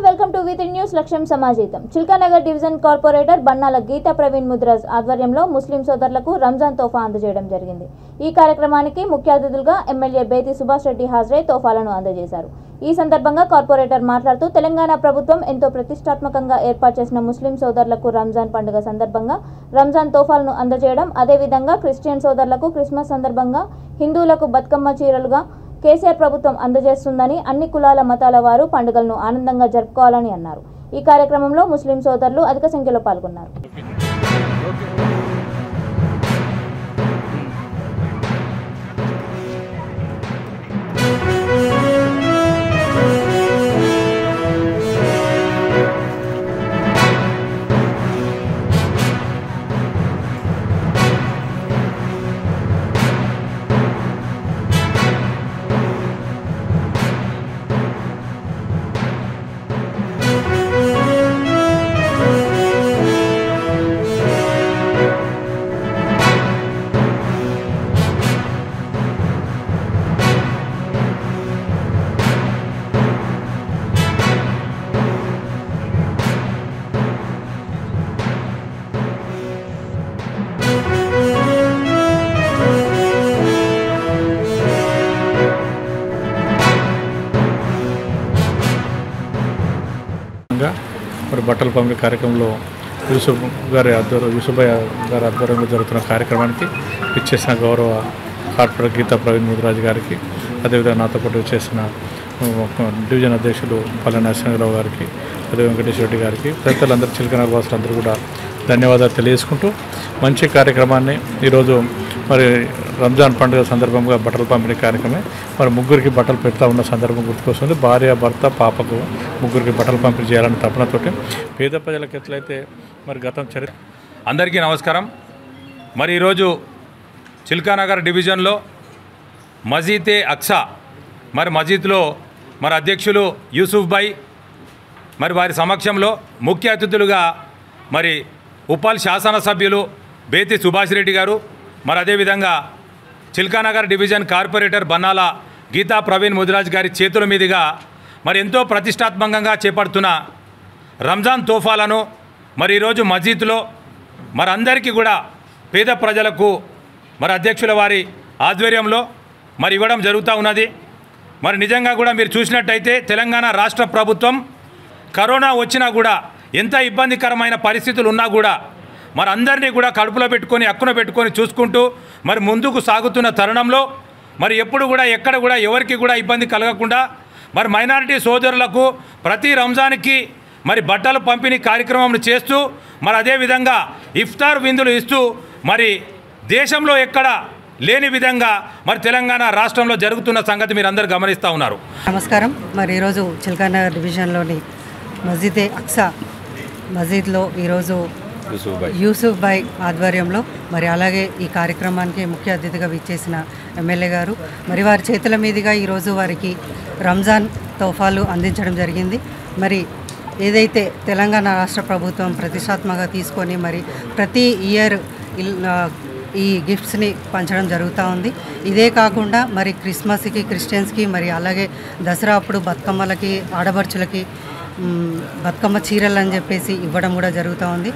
Welcome to with news లక్ష్యం సమాజీతం. Chilkanagar division corporator Bannala Gita Praveen Mudiraj ఆధ్వర్యంలో ముస్లిం సోదరులకు రంజాన్ తోఫా అందజేయడం జరిగింది. ఈ కార్యక్రమానికి ముఖ్య అతిథులుగా ఎమ్మెల్యే బేతి సుభాష్ రెడ్డి హాజరై తోఫాలను అందజేశారు. ఈ సందర్భంగా కార్పొరేటర్ మాట్లాడుతూ తెలంగాణ ప్రభుత్వం ఎంతో ప్రతిష్టాత్మకంగా ఏర్పాటు చేసిన ముస్లిం సోదరులకు రంజాన్ పండుగ సందర్భంగా రంజాన్ తోఫాలను అందజేయడం, అదేవిధంగా క్రిస్టియన్ సోదరులకు క్రిస్మస్ సందర్భంగా హిందువులకు బతుకమ్మ చీరలుగా కేసీఆర్ ప్రభుత్వం అందజేస్తుందని, అన్ని కులాల మతాల వారు పండుగలను ఆనందంగా జరుపుకోవాలని అన్నారు. ఈ కార్యక్రమంలో ముస్లిం సోదరులు అధిక సంఖ్యలో పాల్గొన్నారు. మరి బట్టల పంపిణీ కార్యక్రమంలో యూసుఫ్ గారి ఆధ్వర్యంలో జరుగుతున్న కార్యక్రమానికి ఇచ్చేసిన గౌరవ కార్పొరేటర్ గీతా ప్రవీణ్ ముద్రాజ్ గారికి, అదేవిధంగా నాతో పాటు చేసిన డివిజన్ అధ్యక్షులు పల్లె నరసింహరావు గారికి, అదే వెంకటేశ్వర రెడ్డి గారికి, తదితరులందరూ చిలకనగర్ వాసులందరూ కూడా ధన్యవాదాలు తెలియజేసుకుంటూ మంచి కార్యక్రమాన్ని ఈరోజు మరి రంజాన్ పండుగ సందర్భంగా బట్టల పంపిణీ కార్యక్రమే మరి ముగ్గురికి బట్టలు పెడతా ఉన్న సందర్భం గుర్తుకొస్తుంది. భార్య, భర్త, పాపకు ముగ్గురికి బట్టలు పంపిణీ చేయాలని తపనతోటి పేద ప్రజలకు ఎట్లయితే మరి గతం చరిత్ర. అందరికీ నమస్కారం. మరి ఈరోజు చిల్కానగర్ డివిజన్లో మజీతే అక్సా మరి మజీద్లో మరి అధ్యక్షులు యూసుఫ్ భాయ్ మరి వారి సమక్షంలో ముఖ్య అతిథులుగా మరి ఉప్పల్ శాసనసభ్యులు బేతి సుభాష్ రెడ్డి గారు, మరి అదేవిధంగా చిల్కానగర్ డివిజన్ కార్పొరేటర్ బన్నాల గీతా ప్రవీణ్ ముద్రాజ్ గారి చేతుల మీదుగా మరి ఎంతో ప్రతిష్టాత్మకంగా చేపడుతున్న రంజాన్ తోఫాలను మరి ఈరోజు మస్జిద్లో మరి అందరికీ కూడా పేద ప్రజలకు మరి అధ్యక్షుల వారి ఆధ్వర్యంలో మరి ఇవ్వడం జరుగుతూ ఉన్నది. మరి నిజంగా కూడా మీరు చూసినట్టయితే తెలంగాణ రాష్ట్ర ప్రభుత్వం కరోనా వచ్చినా కూడా ఎంత ఇబ్బందికరమైన పరిస్థితులు ఉన్నా కూడా మరి అందరినీ కూడా కడుపులో పెట్టుకొని హక్కున పెట్టుకొని చూసుకుంటూ మరి ముందుకు సాగుతున్న తరుణంలో మరి ఎప్పుడు కూడా ఎక్కడ కూడా ఎవరికి కూడా ఇబ్బంది కలగకుండా మరి మైనారిటీ సోదరులకు ప్రతి రంజాన్కి మరి బట్టలు పంపిణీ కార్యక్రమం చేస్తూ మరి అదేవిధంగా ఇఫ్తార్ విందులు ఇస్తూ మరి దేశంలో ఎక్కడ లేని విధంగా మరి తెలంగాణ రాష్ట్రంలో జరుగుతున్న సంగతి మీరు అందరూ గమనిస్తూ ఉన్నారు. నమస్కారం. మరి ఈరోజు చిల్కానగర్ డివిజన్లోని మస్జిదే అక్సా మస్జిద్లో ఈరోజు యూసుఫ్ భాయ్ ఆధ్వర్యంలో మరి అలాగే ఈ కార్యక్రమానికి ముఖ్య అతిథిగా విచ్చేసిన ఎమ్మెల్యే గారు మరి వారి చేతుల మీదుగా ఈరోజు వారికి రంజాన్ తోఫాలు అందించడం జరిగింది. మరి ఏదైతే తెలంగాణ రాష్ట్ర ప్రభుత్వం ప్రతిష్టాత్మకంగా తీసుకొని మరి ప్రతి ఇయర్ ఈ గిఫ్ట్స్ని పంచడం జరుగుతూ ఉంది. ఇదే కాకుండా మరి క్రిస్మస్కి, క్రిస్టియన్స్కి మరి అలాగే దసరా అప్పుడు బతుకమ్మలకి, ఆడపడుచులకి బతుకమ్మ చీరలు అని చెప్పేసి ఇవ్వడం కూడా జరుగుతూ ఉంది.